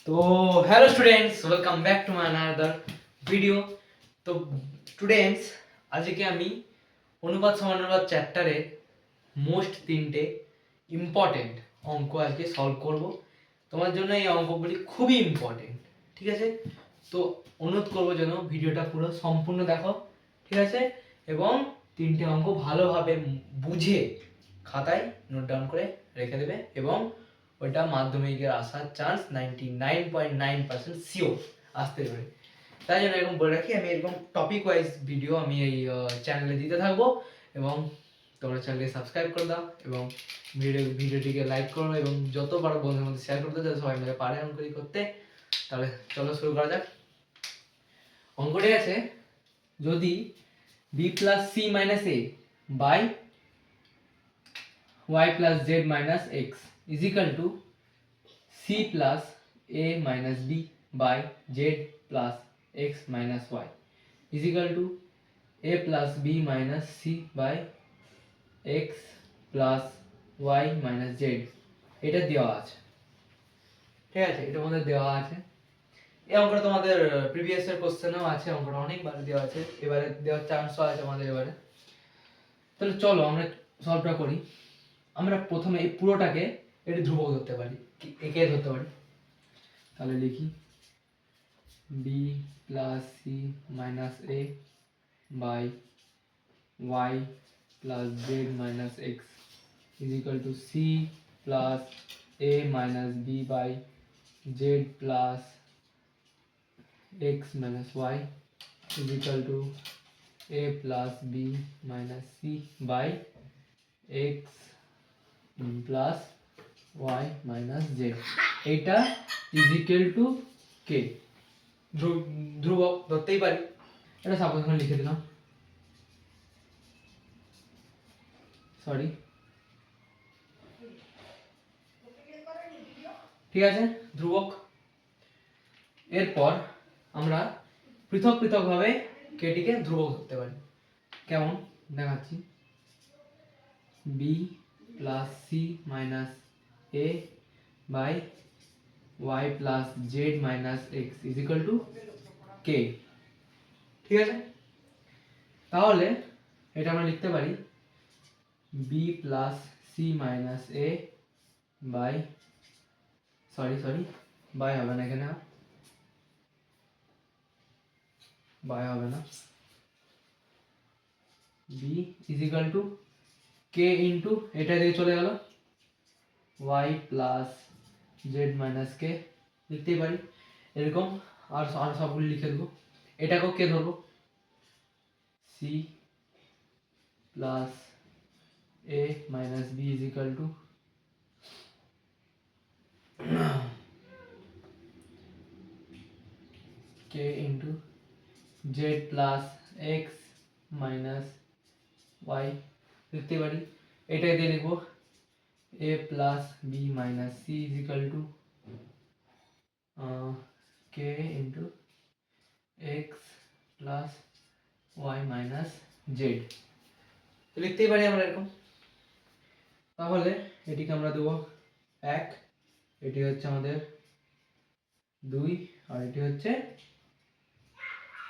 তো hello students, welcome back to my another video. তো students, আজকে আমি অনুপাত সমানুপাত চ্যাপ্টারে মোস্ট 3টে ইম্পর্টেন্ট অঙ্ক আজকে সলভ করব। তোমার জন্য এই অঙ্কগুলি খুবই ইম্পর্টেন্ট, ঠিক আছে? তো অনুরোধ করবো যেন ভিডিওটা পুরো সম্পূর্ণ দেখো, ঠিক আছে? এবং 3টে অঙ্ক ভালোভাবে বুঝে খাতায় নোট ডাউন করে রেখে দেবে, এবং ওইটা মাধ্যমিকের আসার চান্স 99.9% শিওর আসতে পারে। তাই জন্য এরকম বলে রাখি, আমি এরকম টপিক ওয়াইজ ভিডিও আমি এই চ্যানেলে দিতে থাকবো, এবং তোমরা চ্যানেলকে সাবস্ক্রাইব করে দাও এবং ভিডিওটিকে লাইক করো এবং যত পারো বন্ধুদের মধ্যে শেয়ার করতে, যাতে সবাই মিলে পারে অঙ্কটি করতে। তাহলে চলো শুরু করা যাক। অঙ্কটি আছে, যদি b plus c minus a by y plus z minus x is equal to c plus a minus b by z plus x minus y is equal to a plus b minus c by x plus y minus z, এটা দেওয়া আছে, ঠিক আছে? এটা আমাদের দেওয়া আছে। এই অঙ্কটা তোমাদের প্রিভিয়াস এর কোশ্চেনও আছে, অঙ্কটা অনেকবার দেওয়া আছে, এবারে দেওয়ার চান্সও আছে আমাদের এবারে। তাহলে চলো আমরা সলভটা করি। আমরা প্রথমে এই পুরোটাকে এটি ধ্রুবক ধরতে পারি, একে ধরতে পারি। তাহলে লিখি b plus C minus A by Y plus Z minus X is equal to C plus A minus B by Z plus X minus Y is equal to a plus B minus C by X plus y minus Z, এটা is equal to K. ধ্রুবক ধরতেই পারি, এটা suppose এখানে লিখে দিলাম, sorry, ঠিক আছে? ধ্রুবক। এরপর আমরা পৃথক পৃথক ভাবে কেটিকে ধ্রুবক ধরতে পারি। কেমন দেখাচ্ছি, b plus C minus A by y plus Z minus X is equal to K, ঠিক আছে? তাহলে এটা আমরা লিখতে পারি b plus C minus A by, sorry by হবে না, এখানে বাই হবে না, b is equal to K into এটা দিয়ে চলে গেল y plus Z minus K, লিখতেই পারি এরকম। আর সবগুলি লিখে দেবো। এটাকেও কে ধরবো, c plus a minus b is equal to K into Z plus X minus Y, লিখতে পারি। এটাই দিয়ে লিখবো a plus B minus C is equal to K into X plus Y minus Z, লিখতেই পারি আমরা এরকম। তাহলে এটিকে আমরা দেবো 1, এটি হচ্ছে আমাদের 2, আর এটি হচ্ছে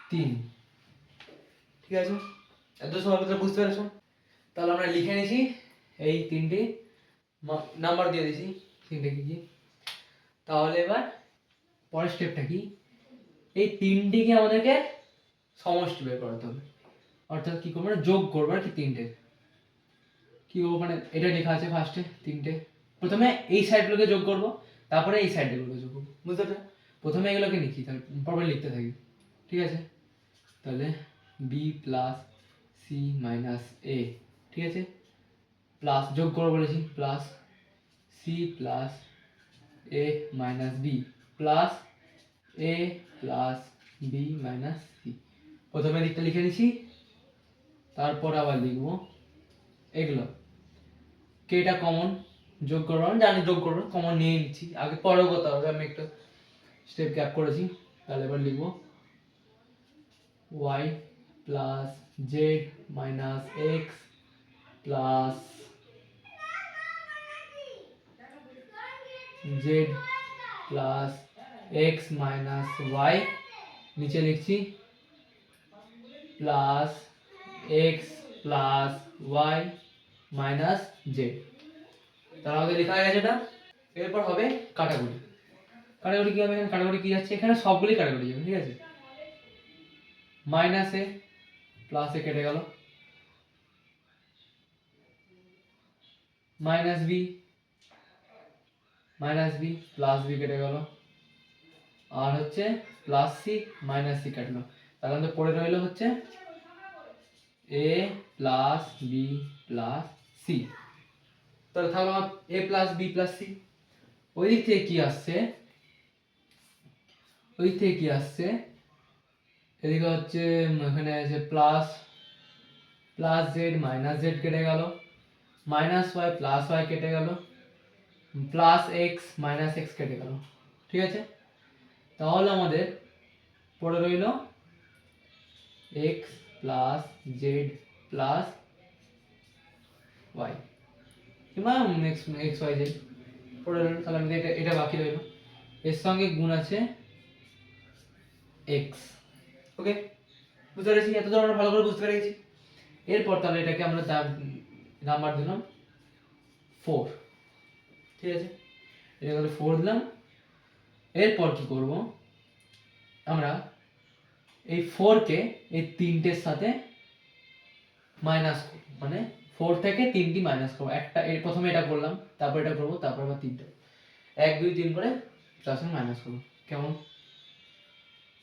3, ঠিক আছে? এত সময় ভিতরে বুঝতে পেরেছো? তাহলে আমরা লিখে নিয়েছি এই 3টে নাম্বার দিয়ে দিয়েছি, 3টে কি কি। তাহলে এবার পরের স্টেপটা কি, এই 3টিকে আমাদেরকে সমষ্টি বের করতে হবে, অর্থাৎ কি করবো, যোগ করবো আর কি 3টে। কি করবো, মানে এটা লেখা আছে ফার্স্টে 3টে, প্রথমে এই সাইডগুলোকে যোগ করবো, তারপরে এই সাইডগুলোকে যোগ করবো, বুঝতে পারছো? প্রথমে এগুলোকে লিখি, তাহলে পরে লিখতে থাকি, ঠিক আছে? তাহলে b প্লাস সি মাইনাস এ, ঠিক আছে, প্লাস যোগ করবো বলেছি, plus C plus A minus B plus A plus B minus C. প্রথমে দিকটা লিখে নিচ্ছি, তারপর আবার লিখবো এগুলো। কে এটা কমন, যোগ করবো, আমি জানি যোগ করবো, কমন নিয়ে নিচ্ছি, আগে পরেও করতে হবে, আমি একটা স্টেপ গ্যাপ করেছি। তাহলে এবার লিখবো y plus Z minus X plus Z plus X minus Y, নিচে লিখছি plus X plus Y minus Z. তাহলে আমাদের লেখা হয়ে গেছে এটা। এরপর হবে কাটাকুটি। কাটাকুটি কি হবে? কাটাকুটি কি যাচ্ছে, এখানে সবগুলি কাটাকুটি যাবে, ঠিক আছে। মাইনাস এ প্লাস এ কেটে গেল, মাইনাস বি প্লাস বি কেটে গেল, আর হচ্ছে প্লাস সি মাইনাস সি কাটলো। তাহলে আমাদের পড়ে রইলো হচ্ছে এ প্লাস বি প্লাস সি। তাহলে থাকলো আমার এ প্লাস বি প্লাস সি। ওই দিক থেকে কি আসছে, এদিকে হচ্ছে এখানে আছে প্লাস জেড মাইনাস জেড কেটে গেল, মাইনাস ওয়াই প্লাস ওয়াই কেটে গেল, প্লাস এক্স মাইনাস এক্স কেটে গেল, ঠিক আছে। তাহলে আমাদের পড়ে রইল X plus Z plus Y কিংবা এক্স ওয়াই জেড পড়ে রইল। তাহলে আমাদের এটা বাকি রইল, এর সঙ্গে গুণ আছে এক্স। ওকে, বুঝতে পেরেছি? এতটা আমরা ভালো করে বুঝতে পেরেছি। এরপর তাহলে এটাকে আমরা নাম্বার দিলাম 4, ঠিক আছে। এটা তাহলে 4 দিলাম। এরপর কি করব, আমরা এই 4 কে এই তিনটের সাথে মাইনাস করব, মানে 4 থেকে 3টি মাইনাস করব। একটা প্রথমে এটা করলাম, তারপর এটা করব, তারপর আবার 3টা 1 2 3 করে তার সঙ্গে মাইনাস করব। কেমন?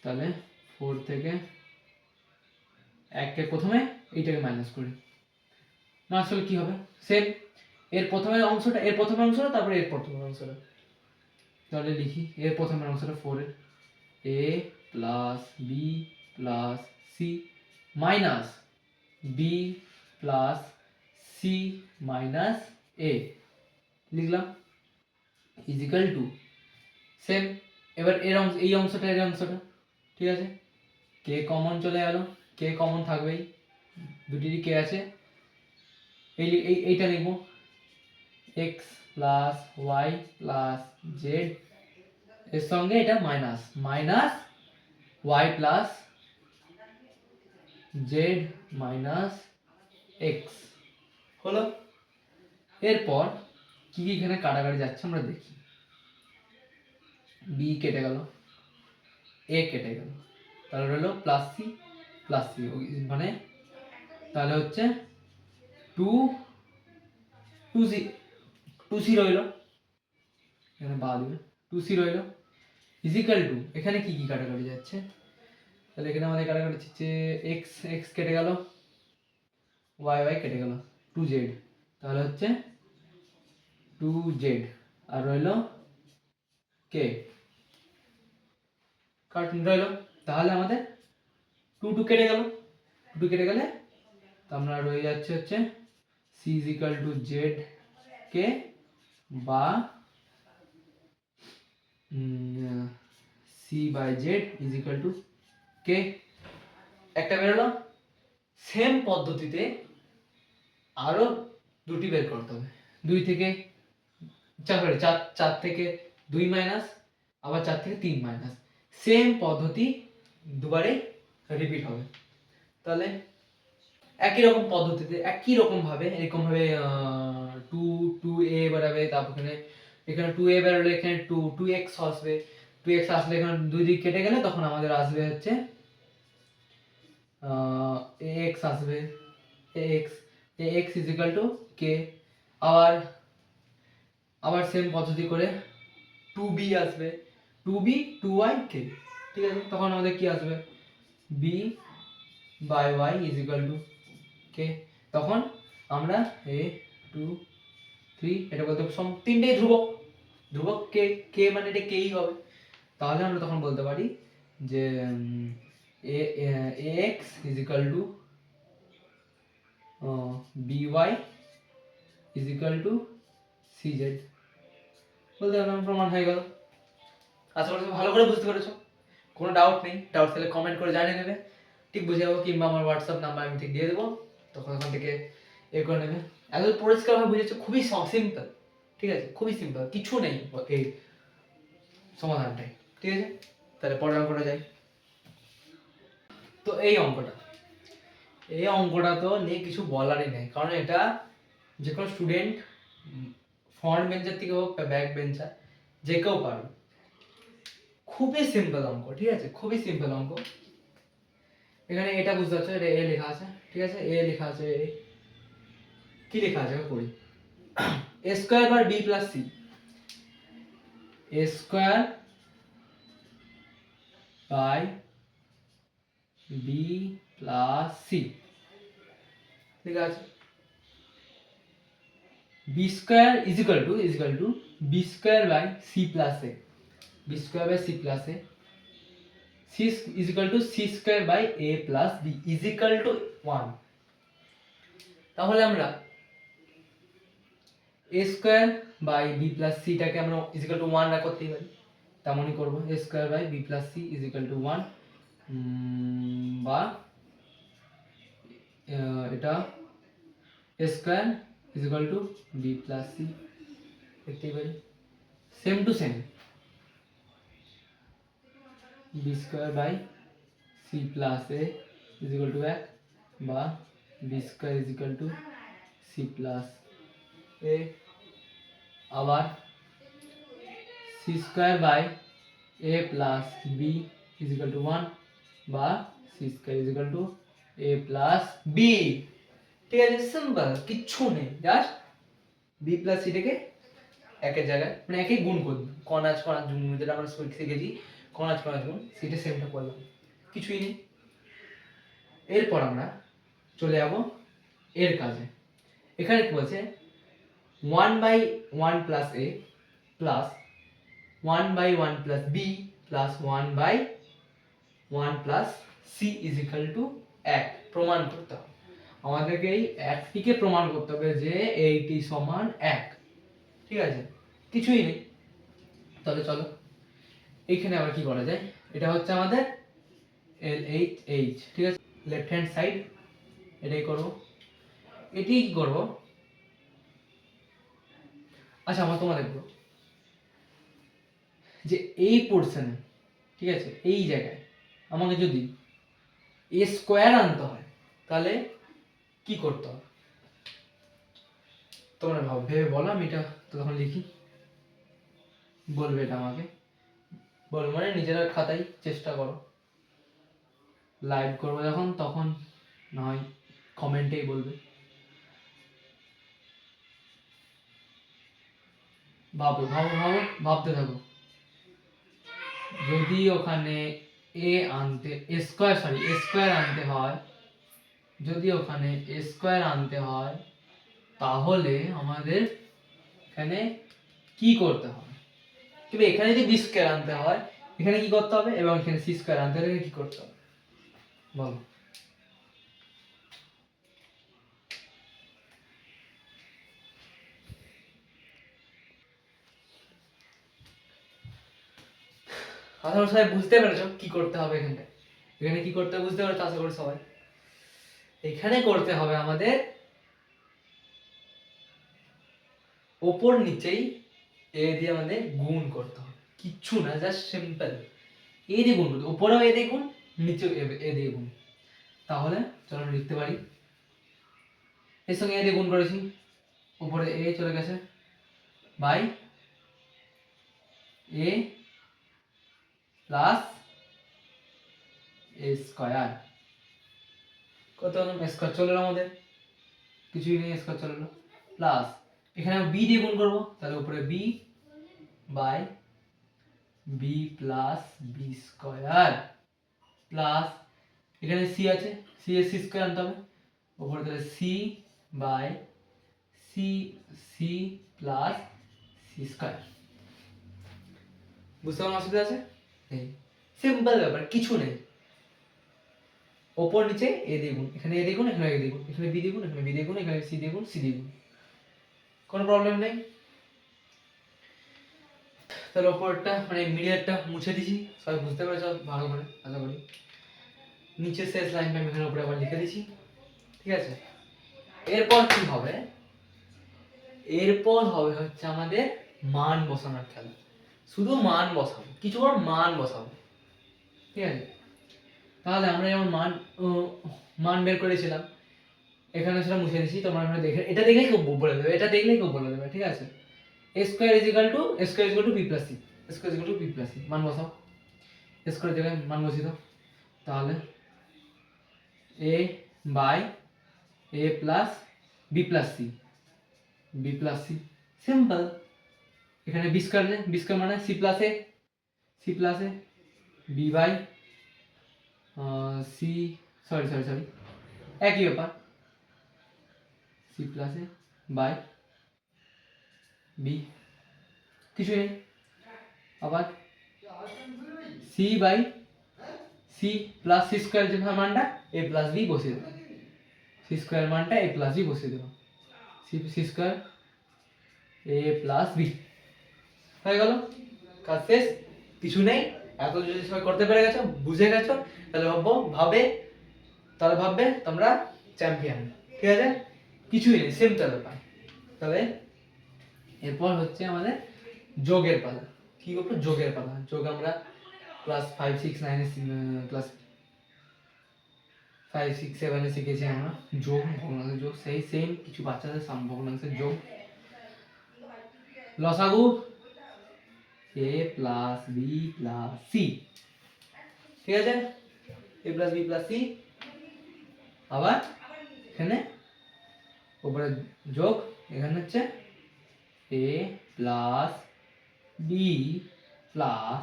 তাহলে 4 থেকে 1 কে প্রথমে এইটাকে মাইনাস করি, মাইনাস করলে কি হবে? সেম এর প্রথমের অংশটা, তারপরে এর প্রথমের অংশটা। তাহলে লিখি এর প্রথমের অংশটা 4 এর a plus B plus C minus B plus C minus A লিখলাম ইজিক্যাল টু সেম। এবার এই অংশটা ঠিক আছে। কে কমন চলে গেল, কে কমন থাকবেই, দুটিরই কে আছে। এইটা লিখবো X plus Y plus Z, এর সঙ্গে এটা minus Y plus Z minus X হলো। এরপর কি কি এখানে কাটাকাটি যাচ্ছে আমরা দেখি। বি কেটে গেল, এ কেটে গেল, তাহলে রইলো প্লাস সি মানে তাহলে হচ্ছে 2 সি রইলো, এখানে বাদ দিবে 2 সি রইলো ইজিক্যাল টু এখানে কি কি কাটাকাটি যাচ্ছে। তাহলে এখানে আমাদের কাটাকাটি হচ্ছে এক্স কেটে গেল, ওয়াই কেটে গেল, 2z, তাহলে হচ্ছে 2z আর রইলো কে কার্টুন রইলো। তাহলে আমাদের 2 কেটে গেল, 2 কেটে গেলে তো আমরা রয়ে যাচ্ছে হচ্ছে c is equal to Z K বা c by Z is equal to K. একটা বেরোলো। সেম পদ্ধতিতে আরো দুটি বের করতে হবে। 2 থেকে 4 থেকে 2 মাইনাস, আবার 4 থেকে 3 মাইনাস। সেম পদ্ধতি দুবারে রিপিট হবে। তাহলে একই রকম পদ্ধতিতে একই রকম ভাবে এরকম ভাবে 2a বেরোবে, তারপর এখানে 2a বেরোলে এখানে 2x আসবে, 2x আসলে এখানে দুই দিক কেটে গেলে তখন আমাদের আসবে হচ্ছে ax আসবে, ax is equal to k। আবার সেম পদ্ধতি করে 2b আসবে, 2b 2y k, ঠিক আছে। তখন আমাদের কি আসবে b by y is equal to k। তখন আমরা a 2 3 এটা বলতে তিনটেই ধ্রুবক k মানে এটা kই হবে। তাহলে আমরা তখন বলতে পারি যে ax is equal to by is equal to cz বলতে আমার প্রমাণ হয়ে গেল। আশা করি ভালো করে বুঝতে পেরেছো, কোনো ডাউট নেই। ডাউট থাকলে কমেন্ট করে জানিয়ে দেবে, ঠিক বুঝে যাবো, কিংবা আমার হোয়াটসঅ্যাপ নাম্বার আমি ঠিক দিয়ে দেবো, তখন ওখান থেকে করে নেবে। এত পরিষ্কারভাবে বুঝেছো, খুবই সিম্পল, ঠিক আছে, খুবই সিম্পল, কিছু নেই এই সমাধানটাই। ঠিক আছে, তাহলে পরের অঙ্কটা যাই। তো এই অঙ্কটা তো নিয়ে কিছু বলারই নেই, কারণ এটা যে কোনো স্টুডেন্ট, ফ্রন্ট বেঞ্চার থেকে হোক বা ব্যাক বেঞ্চার, যে কেউ পারবে। খুবই সিম্পল অঙ্ক, ঠিক আছে, খুবই সিম্পল অঙ্ক। এখানে এটা বুঝতে পারছো, এটা এ লেখা আছে, ঠিক আছে, এ লেখা আছে, কি লেখা আছে পড়ি, a square by b plus c, a square by b plus c লেখা আছে। b square is equal to b square by c plus a, b square by c plus a, c is equal to c square by a plus b is equal to 1। তাহলে আমরা a square by b plus c টাকে আমরা is equal to 1 রাখ করতেই পারি, তেমনই করব। a square by b plus c is equal to 1, বা এটা a square is equal to b plus c লিখতেই পারি। Same to same b square by c plus a is equal to 1, বা b square is equal to c plus a, আবার c square by a plus b is equal to 1, বা c square is equal to a plus b। ঠিক আছে, simple, কিচ্ছু নেই, just b plus c টাকে একের জায়গায় মানে একে গুণ করব, কনাজ গুণ, যেটা আমরা শিখেছি কনাজ গুণ, সেটা সেমটা করলাম, কিছুই নেই। এরপর আমরা চলে যাব এর কাজে। এখানে কি বলছে, 1 by 1 plus a plus 1 by 1 plus b plus 1 by 1 plus c is equal to 1 প্রমাণ করতে হবে। আমাদেরকে এই একটিকে প্রমাণ করতে হবে যে এইটি সমান 1, ঠিক আছে, কিছুই নেই। তাহলে চলো এইখানে আবার কি করা যায়, এটা হচ্ছে আমাদের LHH, ঠিক আছে, লেফট হ্যান্ড সাইড এটাই করব। এটি কি করব, আচ্ছা আমরা তোমাদের দেখবো যে এই পোরশনে, ঠিক আছে, এই জায়গায় আমাকে যদি a স্কয়ার আনতে হয় তাহলে কি করতে হবে, তোমরা ভেবে বলো, আমি এটা তখন লিখি, বলবে এটা আমাকে, বলো মানে নিজেরা খাতায় চেষ্টা করো, লাইভ করবো যখন তখন না হয় কমেন্টেই বলবে। ভাবো ভাবো ভাবো, ভাবতে থাকো। যদি ওখানে a আনতে a স্কয়ার আনতে হয়, যদি ওখানে a স্কয়ার আনতে হয় তাহলে আমাদের এখানে কি করতে হবে, কিন্তু এখানে যদি b স্কয়ার আনতে হয় এখানে কি করতে হবে, এবং এখানে c স্কয়ার আনতে হলে কি করতে হবে বলো। আশা করি সবাই বুঝতে পেরেছো কি করতে হবে, এখানে কি করতে হবে বুঝতে পেরেছো আশা করি সবাই। এখানে করতে হবে আমাদের ওপর নিচেই এ দিয়ে আমাদের গুণ করতে হবে, কিচ্ছু না, জাস্ট সিম্পল এ দিয়ে গুণ করতে, উপরেও এ দিয়ে গুণ, নিচেও এ দিয়ে গুণ। তাহলে চলো আমরা লিখতে পারি, এর সঙ্গে এ দিয়ে গুণ করেছি, উপরে এ চলে গেছে, by A plus A square, কত হলো স্কয়ার চলে এলো আমাদের, কিছুই নেই, স্কয়ার চলে এলো, প্লাস এখানে বি দিয়ে গুণ করব, তাহলে উপরে B by B plus B square, plus এখানে সি আছে, সি এর সি স্কয়ার আনতে হবে, উপরে তাহলে C by C, C plus C square. বুঝতে পারলাম অসুবিধা আছে নেই, সিম্পল ব্যাপার, কিছু নেই, ওপর নিচে এ দিয়ে গুণ, এখানে এ দিয়ে গুণ, এখানে এ দিয়ে গুণ, এখানে বি দিয়ে গুণ, এখানে বি দিয়ে গুণ, এখানে সি দিয়ে গুণ, সি দিয়ে গুণ, কোনো প্রবলেম নেই। তাহলে ওপরটা মানে মিডিয়ারটা মুছে দিছি, সবাই বুঝতে পেরেছো ভালো করে আশা করি। নিচের শেষ লাইনটা আমি এখানে উপরে আবার লিখে দিছি, ঠিক আছে। এরপর কি হবে, এরপর হবে হচ্ছে আমাদের মান বসানোর খেলা। শুধু মান বসাবো, কিছু মান বসাবো, ঠিক আছে। তাহলে আমরা যেমন মান বের করেছিলাম, এখানে সেটা মুছে দিচ্ছি, তোমরা এখানে দেখে এটা দেখলেই কেউ বলে দেবে, এটা দেখলেই কেউ বলে দেবে, ঠিক আছে। a square is equal to b plus c, square is equal to b plus c, মান বসাও, স্কয়ার জায়গায় মান বসিয়ে দাও। তাহলে a by a plus b plus c, b plus c, simple. এখানে b স্কয়ার মানে c plus a b by c, sorry একই ব্যাপার, c plus a by b, কিছু নেই। আবার c by c plus c square যে মানটা a plus b বসিয়ে দেবো, c স্কয়ার মানটা a প্লাস b বসিয়ে দেবো, c square a plus b হয়ে গেল, কাজ শেষ, কিছু নেই। এত যদি সবাই করতে পেরে গেছো, বুঝে গেছো, তাহলে ভাববে তোমরা চ্যাম্পিয়ন, ঠিক আছে, কিছুই নেই, সিম্পল ব্যাপার। তাহলে এরপর হচ্ছে আমাদের যোগের পালা। কি করবো? যোগের পালা। যোগ আমরা ক্লাস 5 6 9 ক্লাস 5 6 7 এ শিখেছি আমরা, যোগ, ভগ্নাংশের যোগ, সেম কিছু বাচ্চাদের ভগ্নাংশের যোগ, লসাগু a plus b plus c, ঠিক আছে, a plus b plus c, আবার এখানে উপরে যোগ, এখানে হচ্ছে a plus b plus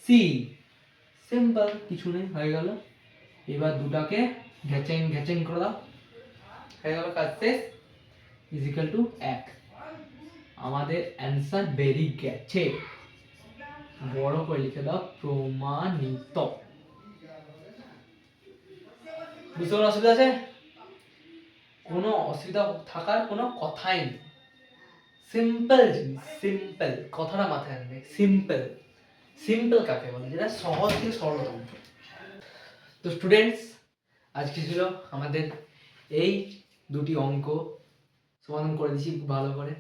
c, simple, কিছু নেই, হয়ে গেল। এবার দুটাকে ঘেচেং করে দাও, হয়ে গেল, কাজ শেষ, ইজ ইকুয়াল টু 1। আমাদের অ্যান্সার বেরিয়ে গেছে, বড় করে লিখে দাও, প্রমাণিত। বুঝতে কোনো অসুবিধা আছে? কোনো অসুবিধা থাকার কোনো কথাই নেই, সিম্পল জিনিস, সিম্পল কথাটা মাথায় রাখবে, সিম্পল কাকে বলে? যেটা সহজ থেকে সরলতম। তো স্টুডেন্টস, আজকে ছিল আমাদের এই দুটি অঙ্ক সমাধান করে দিচ্ছি খুব ভালো করে।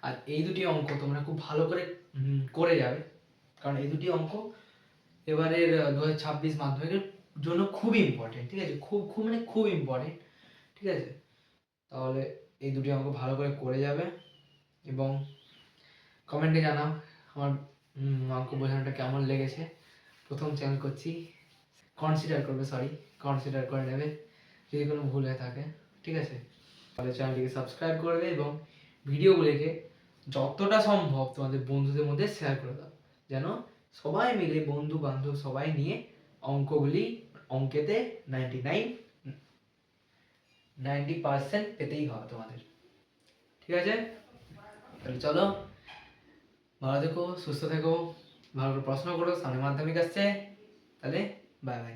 আর এই দুটি অঙ্ক তোমরা খুব ভালো করে করে যাবে, কারণ এই দুটি অঙ্ক এবারের 2026 মাধ্যমিকের জন্য খুবই ইম্পর্টেন্ট, ঠিক আছে, খুব মানে খুব ইম্পর্টেন্ট, ঠিক আছে। তাহলে এই দুটি অঙ্ক ভালো করে যাবে এবং কমেন্টে জানাও আমার অঙ্ক বোঝানোটা কেমন লেগেছে। প্রথম চ্যানেল করছি, কনসিডার করে নেবে যদি কোনো ভুল হয়ে থাকে, ঠিক আছে। তাহলে চ্যানেলটিকে সাবস্ক্রাইব করবে এবং ভিডিওগুলিকে যতটা সম্ভব তোমাদের বন্ধুদের মধ্যে শেয়ার করে দাও, যেন সবাই মিলে, বন্ধু বান্ধব সবাই নিয়ে অঙ্কেতে 90% পেতেই হবে তোমাদের, ঠিক আছে। তাহলে চলো, ভালো থেকো, সুস্থ থেকো, ভালো করে পড়াশোনা করো, সামনে মাধ্যমিক আসছে, তাহলে বাই বাই।